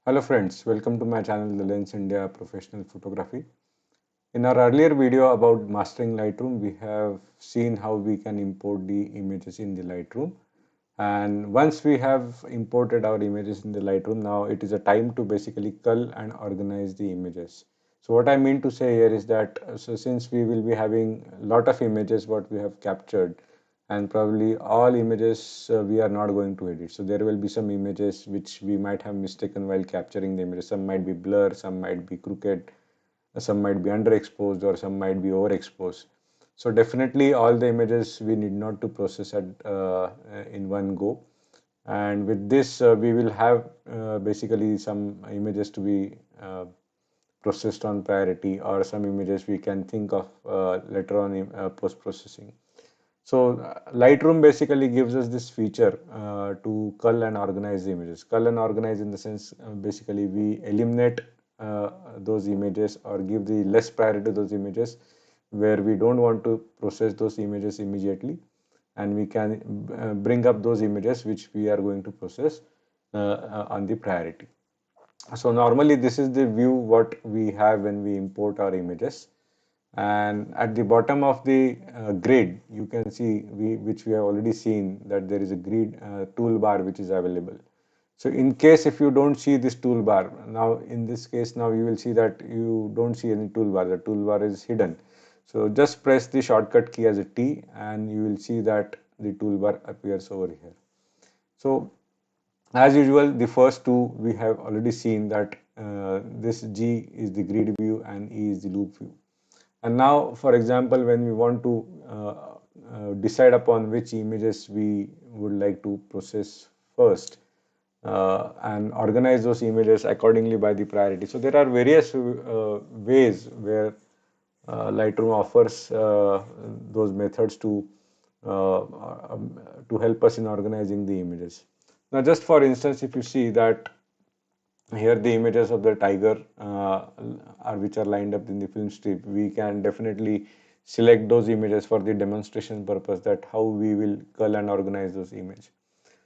Hello friends, welcome to my channel The Lens India Professional Photography. In our earlier video about mastering Lightroom, we have seen how we can import the images in the Lightroom. And once we have imported our images in the Lightroom, now it is a time to basically cull and organize the images. So what I mean to say here is that since we will be having a lot of images what we have captured, and probably all images we are not going to edit. So there will be some images which we might have mistaken while capturing the images. Some might be blur, some might be crooked, some might be underexposed, or some might be overexposed. So definitely all the images we need not to process at in one go. And with this we will have basically some images to be processed on priority, or some images we can think of later on in post processing. So Lightroom basically gives us this feature to cull and organize the images. Cull and organize in the sense basically we eliminate those images or give the less priority to those images where we don't want to process those images immediately, and we can bring up those images which we are going to process on the priority. So normally this is the view what we have when we import our images. And at the bottom of the grid you can see which we have already seen that there is a grid toolbar which is available. So in case if you don't see this toolbar, now in this case now you will see that you don't see any toolbar, the toolbar is hidden. So just press the shortcut key as a T and you will see that the toolbar appears over here. So as usual, the first two we have already seen that this G is the grid view and E is the loop view. And now, for example, when we want to decide upon which images we would like to process first and organize those images accordingly by the priority. So there are various ways where Lightroom offers those methods to help us in organizing the images. Now, just for instance, if you see that here the images of the tiger are which are lined up in the film strip, we can definitely select those images for the demonstration purpose, that how we will cull and organize those images.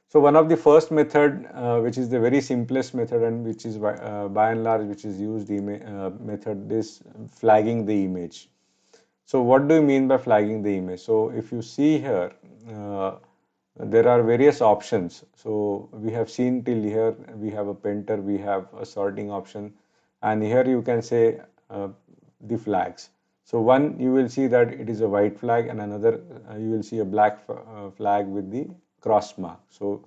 So one of the first method, which is the very simplest method and which is by and large which is used method, is flagging the image. So what do you mean by flagging the image? So if you see here, there are various options. So we have seen till here, we have a painter, we have a sorting option, and here you can say the flags. So one you will see that it is a white flag, and another you will see a black flag with the cross mark. So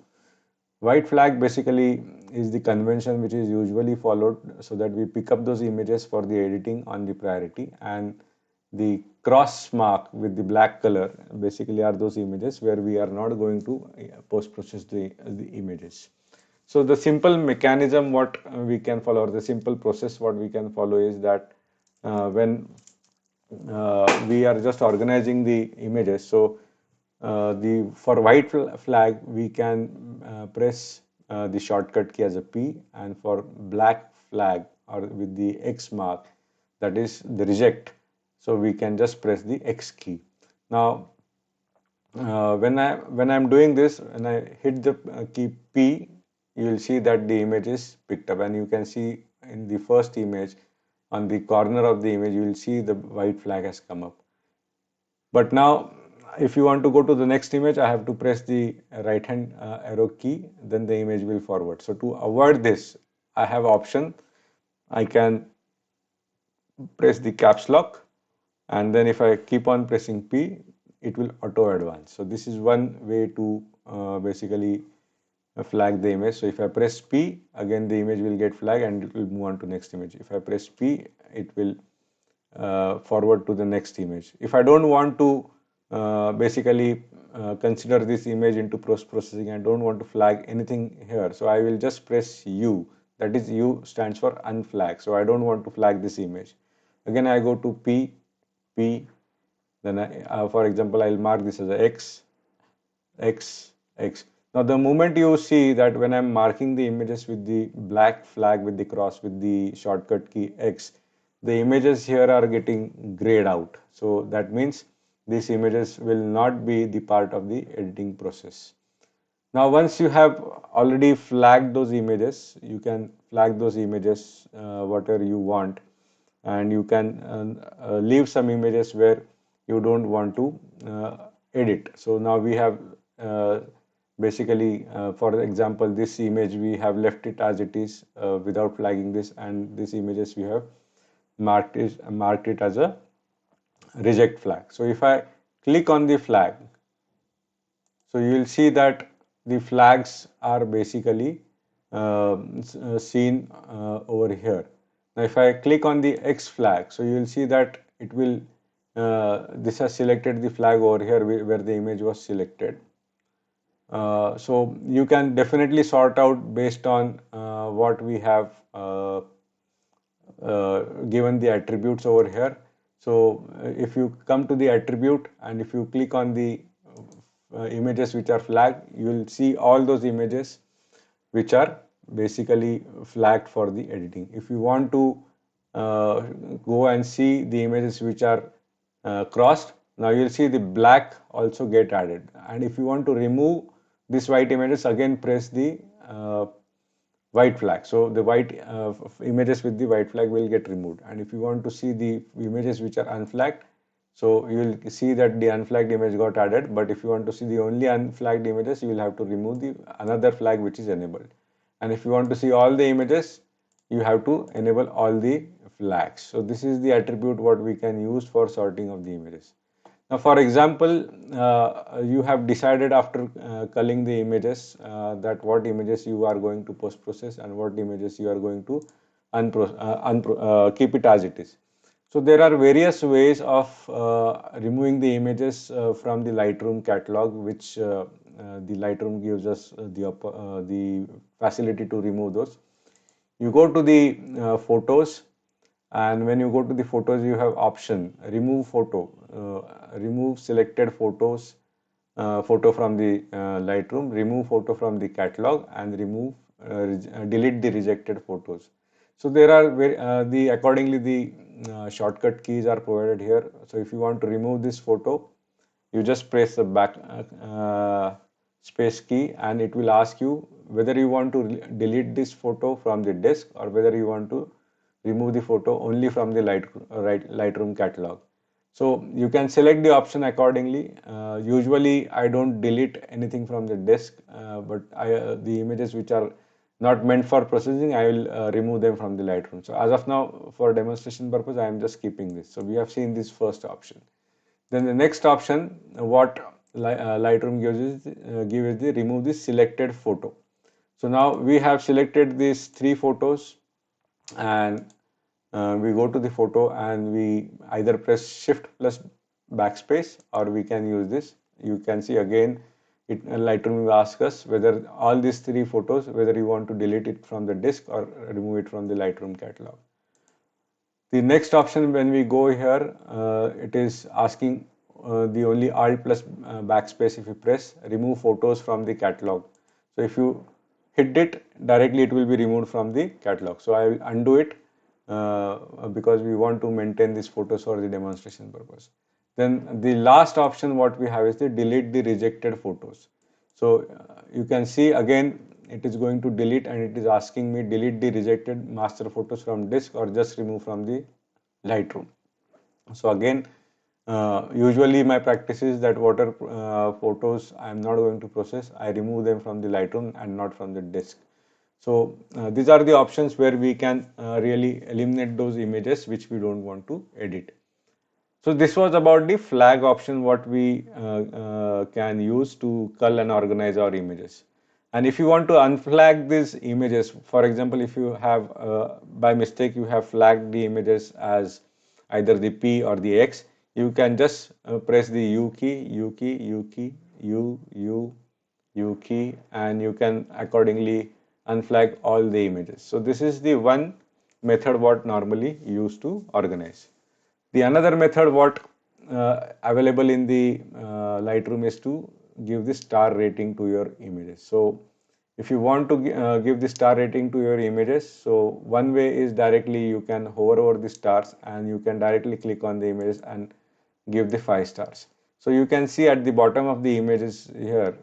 white flag basically is the convention which is usually followed so that we pick up those images for the editing on the priority, and the cross mark with the black color basically are those images where we are not going to post process the images. So the simple mechanism what we can follow, or the simple process what we can follow, is that when we are just organizing the images. So the for white flag we can press the shortcut key as a P, and for black flag or with the X mark, that is the reject, so we can just press the X key. Now when I'm doing this, when I hit the key P, you will see that the image is picked up, and you can see in the first image on the corner of the image you will see the white flag has come up. But now if you want to go to the next image, I have to press the right hand arrow key, then the image will forward. So to avoid this, I have option. I can press the caps lock, and then if I keep on pressing P, it will auto advance. So this is one way to basically flag the image. So if I press P, again the image will get flagged and it will move on to next image. If I press P, it will forward to the next image. If I don't want to basically consider this image into post processing, I don't want to flag anything here, so I will just press U. That is, U stands for unflag. So I don't want to flag this image. Again I go to P, then for example I'll mark this as a X, X, X. Now the moment you see that when I'm marking the images with the black flag with the cross with the shortcut key X, the images here are getting grayed out. So that means these images will not be the part of the editing process. Now once you have already flagged those images. You can flag those images whatever you want, and you can leave some images where you don't want to edit. So now we have basically, for example, this image we have left it as it is without flagging this, and these images we have marked it as a reject flag. So if I click on the flag, so you will see that the flags are basically seen over here. Now if I click on the X flag, so you will see that it will this has selected the flag over here where the image was selected. So you can definitely sort out based on what we have given the attributes over here. So if you come to the attribute and if you click on the images which are flagged, you will see all those images which are basically flagged for the editing. If you want to go and see the images which are crossed, now you will see the black also get added. And if you want to remove this white images, again press the white flag. So the white images with the white flag will get removed. And if you want to see the images which are unflagged, so you will see that the unflagged image got added. But if you want to see the only unflagged images, you will have to remove the another flag which is enabled. And if you want to see all the images, you have to enable all the flags. So this is the attribute what we can use for sorting of the images. Now, for example, you have decided after culling the images that what images you are going to post process and what images you are going to keep it as it is. So there are various ways of removing the images from the Lightroom catalog, which the Lightroom gives us the facility to remove those. You go to the photos, and when you go to the photos, you have option remove photo, remove selected photos, photo from the Lightroom, remove photo from the catalog, and remove delete the rejected photos. So there are the accordingly the shortcut keys are provided here. So if you want to remove this photo, you just press the back space key, and it will ask you whether you want to delete this photo from the disk or whether you want to remove the photo only from the Lightroom catalog. So you can select the option accordingly. Usually I don't delete anything from the disk, but the images which are not meant for processing, I will remove them from the Lightroom. So as of now, for demonstration purpose, I am just keeping this. So we have seen this first option. Then the next option, what Lightroom gives is the remove the selected photo. So now we have selected these three photos, and we go to the photo and we either press shift plus backspace, or we can use this. You can see again Lightroom will ask us whether all these three photos, whether you want to delete it from the disk or remove it from the Lightroom catalog. The next option, when we go here, it is asking the only Alt plus backspace. If you press remove photos from the catalog, so if you hit it directly, it will be removed from the catalog. So I will undo it because we want to maintain these photos for the demonstration purpose. Then the last option what we have is the delete the rejected photos. So you can see again it is going to delete, and it is asking me delete the rejected master photos from disk or just remove from the Lightroom. So again, usually my practice is that whatever photos I am not going to process, I remove them from the Lightroom and not from the disk. So these are the options where we can really eliminate those images which we don't want to edit. So this was about the flag option what we can use to cull and organize our images. And if you want to unflag these images, for example, if you have by mistake you have flagged the images as either the P or the X, you can just press the U key, U key, U key, U key, and you can accordingly unflag all the images. So this is the one method what normally used to organize. The another method what available in the Lightroom is to give the star rating to your images. So if you want to give the star rating to your images, so one way is directly you can hover over the stars and you can directly click on the images and give the 5 stars. So you can see at the bottom of the images here,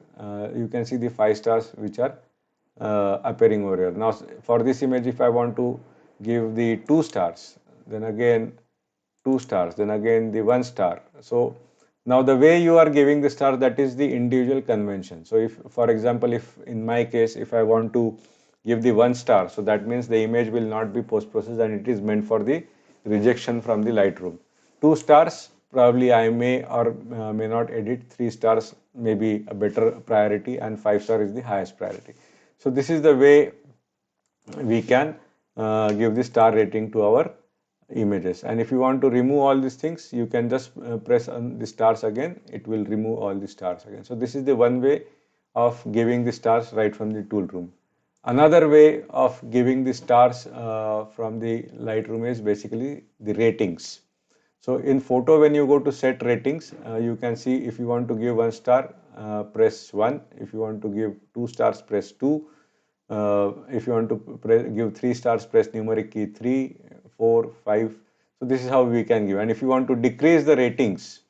you can see the 5 stars which are appearing over here. Now for this image, if I want to give the 2 stars, then again 2 stars, then again the 1 star. So now the way you are giving the star, that is the individual convention. So if, for example, if in my case, if I want to give the 1 star, so that means the image will not be post-processed and it is meant for the rejection from the Lightroom. 2 stars, probably I may or may not edit. 3 stars may be a better priority and 5 star is the highest priority. So this is the way we can give the star rating to our images. And if you want to remove all these things, you can just press on the stars again, it will remove all the stars again. So this is the one way of giving the stars right from the tool room. Another way of giving the stars from the Lightroom is basically the ratings. So in photo, when you go to set ratings, you can see if you want to give 1 star, press 1. If you want to give 2 stars, press 2. If you want to give 3 stars, press numeric key 3, 4, 5. So this is how we can give. And if you want to decrease the ratings,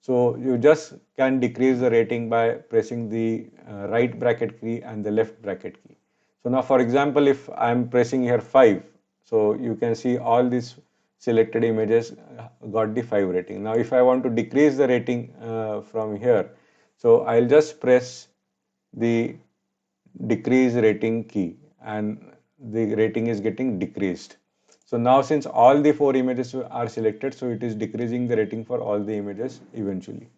so you just can decrease the rating by pressing the right bracket key and the left bracket key. So now, for example, if I am pressing here 5, so you can see all these selected images got the 5 rating. Now, if I want to decrease the rating from here, so I'll just press the decrease rating key and the rating is getting decreased. So now since all the 4 images are selected, so it is decreasing the rating for all the images eventually.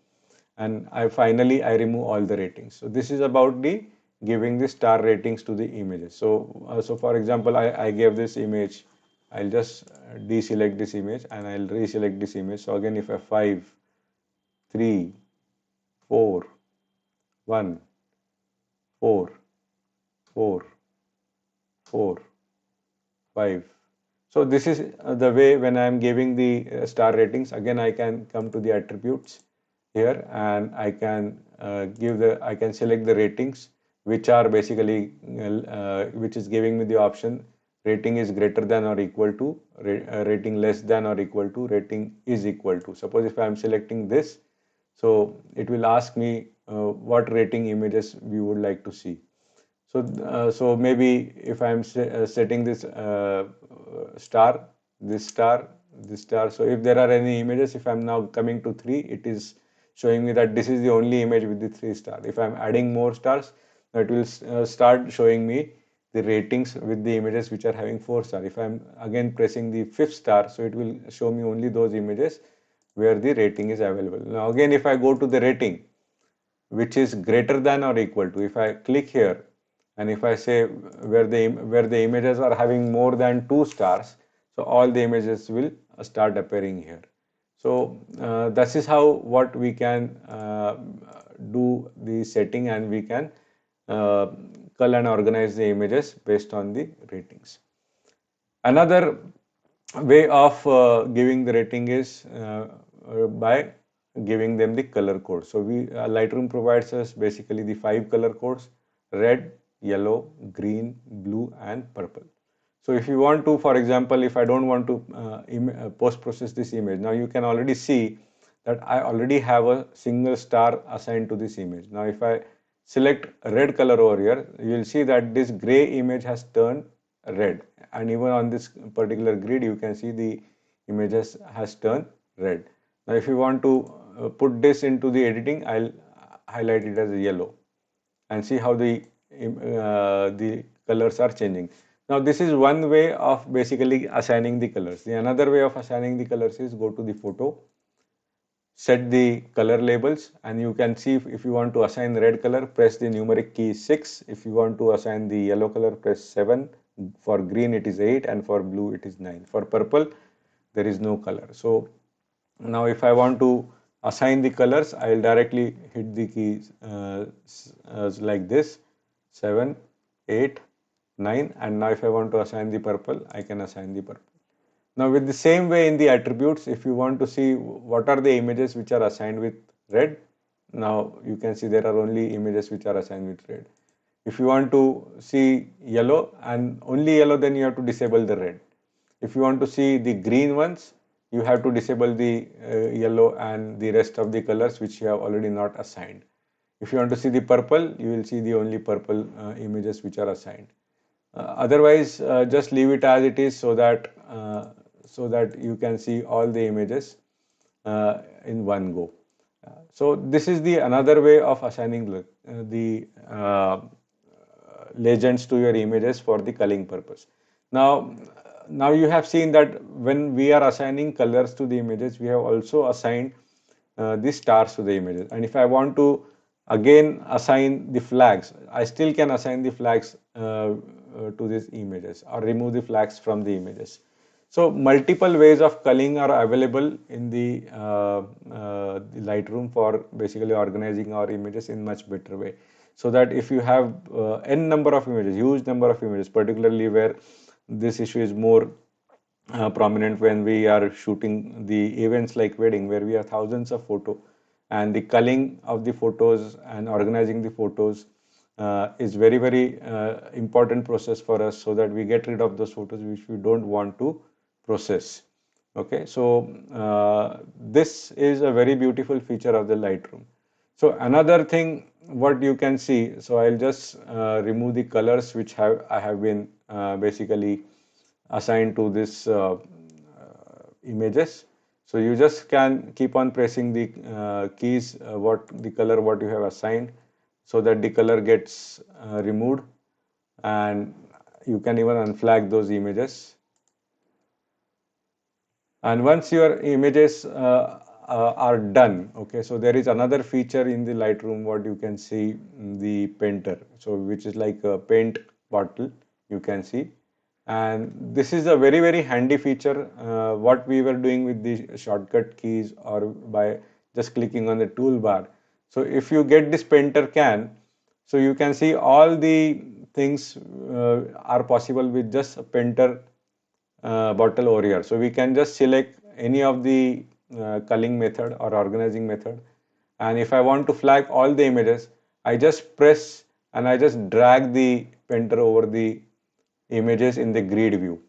And finally I remove all the ratings. So this is about the giving the star ratings to the images. So for example, I gave this image, I'll just deselect this image and I'll reselect this image. So again, if I 5, 3, 4, 1, 4, 4, 4, 5. So this is the way when I am giving the star ratings. Again, I can come to the attributes here and I can I can select the ratings, which are basically which is giving me the option rating is greater than or equal to, rating less than or equal to, rating is equal to. Suppose if I am selecting this, so it will ask me what rating images we would like to see. So maybe if I am setting this star, this star, this star. So if there are any images, if I am now coming to 3, it is showing me that this is the only image with the 3 star. If I am adding more stars, it will start showing me the ratings with the images which are having 4 star. If I am again pressing the 5th star, so it will show me only those images where the rating is available. Now again, if I go to the rating, which is greater than or equal to, if I click here and if I say where the images are having more than 2 stars, so all the images will start appearing here. So this is how what we can do the setting, and we can cull and organize the images based on the ratings. Another way of giving the rating is by giving them the color code. So Lightroom provides us basically the 5 color codes: red, yellow, green, blue and purple. So if you want to, for example, if I don't want to post-process this image, now you can already see that I already have a single star assigned to this image. Now if I select red color over here, you will see that this gray image has turned red, and even on this particular grid you can see the images has turned red. Now if you want to put this into the editing, I'll highlight it as yellow and see how the colors are changing. Now this is one way of basically assigning the colors. The another way of assigning the colors is go to the photo, set the color labels, and you can see if you want to assign the red color, press the numeric key 6. If you want to assign the yellow color, press 7. For green it is 8 and for blue it is 9. For purple there is no color. So now if I want to assign the colors, I will directly hit the keys like this, 7, 8, 9, and now if I want to assign the purple, I can assign the purple. Now with the same way in the attributes, if you want to see what are the images which are assigned with red, now you can see there are only images which are assigned with red. If you want to see yellow and only yellow, then you have to disable the red. If you want to see the green ones, you have to disable the yellow and the rest of the colors which you have already not assigned. If you want to see the purple, you will see the only purple images which are assigned. Otherwise, just leave it as it is so that you can see all the images in one go. So this is the another way of assigning the legends to your images for the culling purpose. Now you have seen that when we are assigning colors to the images, we have also assigned the stars to the images. And if I want to again assign the flags, I still can assign the flags to these images or remove the flags from the images. So multiple ways of culling are available in the Lightroom for basically organizing our images in much better way. So that if you have n number of images, huge number of images, particularly where this issue is more prominent when we are shooting the events like wedding, where we have thousands of photo, and the culling of the photos and organizing the photos is very important process for us, so that we get rid of those photos which we don't want to process. Okay, so this is a very beautiful feature of the Lightroom. So another thing what you can see, so I'll just remove the colors which I have been basically assigned to this images. So you just can keep on pressing the keys, what the color what you have assigned, so that the color gets removed, and you can even unflag those images. And once your images are done, okay, so there is another feature in the Lightroom what you can see, the painter, so which is like a paint bottle you can see. And this is a very handy feature what we were doing with the shortcut keys or by just clicking on the toolbar. So if you get this painter can, so you can see all the things are possible with just a painter bottle over here. So we can just select any of the culling method or organizing method, and if I want to flag all the images, I just press and I just drag the painter over the images in the grid view.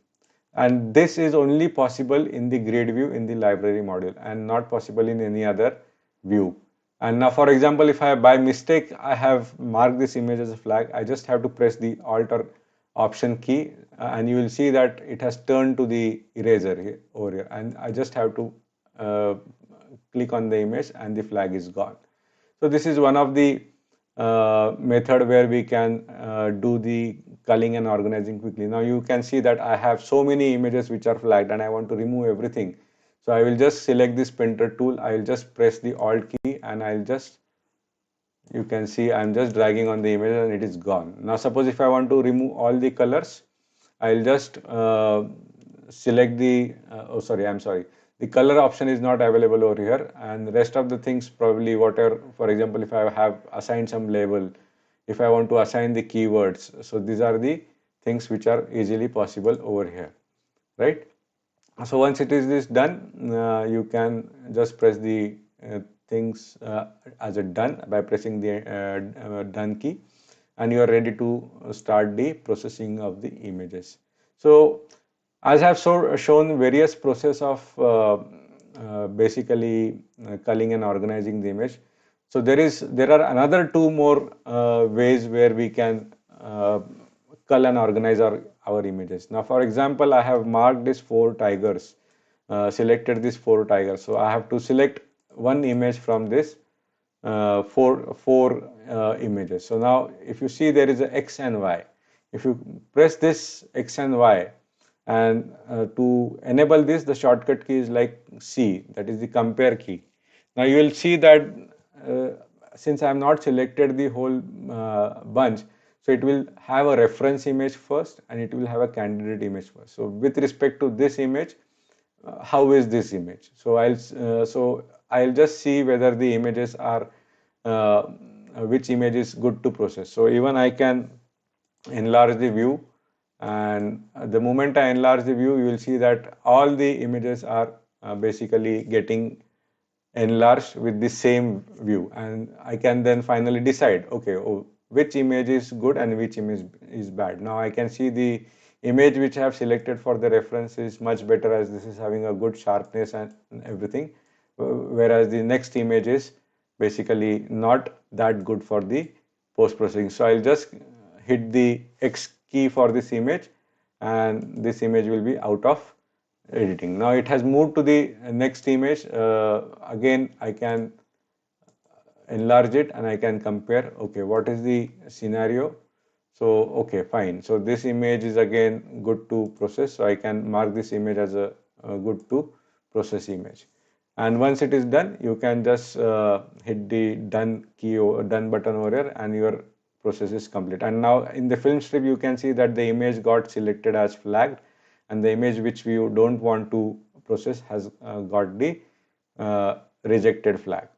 And this is only possible in the grid view in the library module and not possible in any other view. And now for example, if I by mistake I have marked this image as a flag, I just have to press the alt or option key and you will see that it has turned to the eraser here, over here, and I just have to click on the image and the flag is gone. So this is one of the method where we can do the culling and organizing quickly. Now you can see that I have so many images which are flagged and I want to remove everything. So I will just select this painter tool, I will just press the alt key and I'll just, you can see I'm just dragging on the image and it is gone. Now suppose if I want to remove all the colors, I'll just select the, oh sorry, I'm sorry. The color option is not available over here, and the rest of the things probably whatever, for example, if I have assigned some label, if I want to assign the keywords, so these are the things which are easily possible over here, right? So once it is this done, you can just press the things as a done by pressing the done key, and you are ready to start the processing of the images. So as I have shown various process of basically culling and organizing the image. So there are another two more ways where we can cull and organize our images. Now for example, I have marked these four tigers, selected these four tigers. So I have to select one image from this four images. So now if you see there is a X and Y. If you press this X and Y, and to enable this, the shortcut key is like C, that is the compare key. Now you will see that uh, since I have not selected the whole bunch, so it will have a reference image first and it will have a candidate image first. So with respect to this image, how is this image? So I'll just see whether the images are which image is good to process. So even I can enlarge the view, and the moment I enlarge the view, you will see that all the images are basically getting enlarged with the same view, and I can then finally decide, okay, oh, which image is good and which image is bad. Now I can see the image which I have selected for the reference is much better, as this is having a good sharpness and everything, whereas the next image is basically not that good for the post-processing. So I'll just hit the X key for this image, and this image will be out of editing. Now it has moved to the next image. Again, I can enlarge it and I can compare. Okay, what is the scenario? So okay, fine. So this image is again good to process. So I can mark this image as a good to process image. And once it is done, you can just hit the done key or done button over here, and your process is complete. And now in the film strip, you can see that the image got selected as flagged, and the image which we don't want to process has got the rejected flag.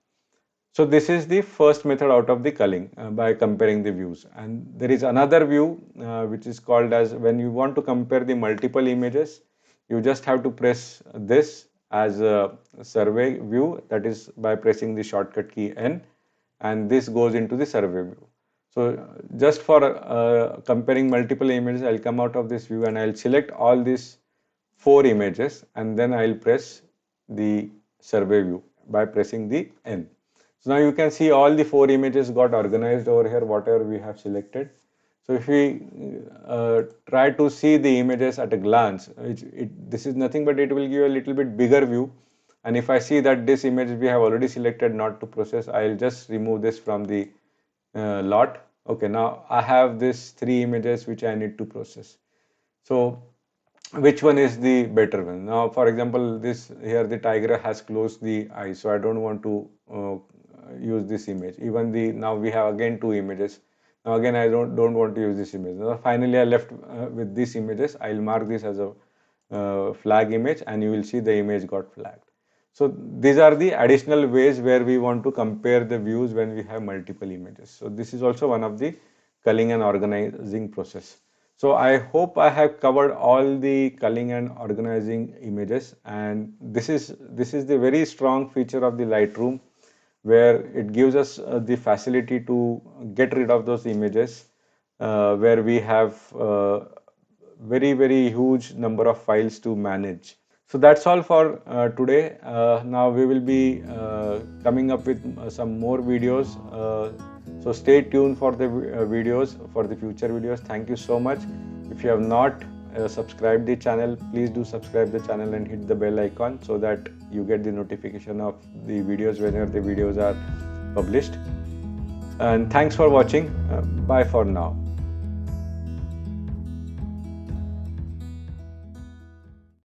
So this is the first method out of the culling by comparing the views. And there is another view which is called as, when you want to compare the multiple images, you just have to press this as a survey view, that is by pressing the shortcut key N, and this goes into the survey view. So just for comparing multiple images, I'll come out of this view and I'll select all these 4 images, and then I'll press the survey view by pressing the N. So now you can see all the 4 images got organized over here, whatever we have selected. So if we try to see the images at a glance, this is nothing but it will give a little bit bigger view. And if I see that this image we have already selected not to process, I'll just remove this from the lot. Okay, now I have these 3 images which I need to process. So which one is the better one? Now, for example, this here the tiger has closed the eye, so I don't want to use this image. Even the now we have again 2 images. Now again I don't want to use this image. Now finally I left with these images. I'll mark this as a flag image, and you will see the image got flagged. So these are the additional ways where we want to compare the views when we have multiple images. So this is also one of the culling and organizing process. So I hope I have covered all the culling and organizing images, and this is the very strong feature of the Lightroom, where it gives us the facility to get rid of those images where we have very huge number of files to manage. So that's all for today. Now we will be coming up with some more videos. So stay tuned for the videos, for the future videos. Thank you so much. If you have not subscribed the channel, please do subscribe the channel and hit the bell icon so that you get the notification of the videos whenever the videos are published. And thanks for watching. Bye for now.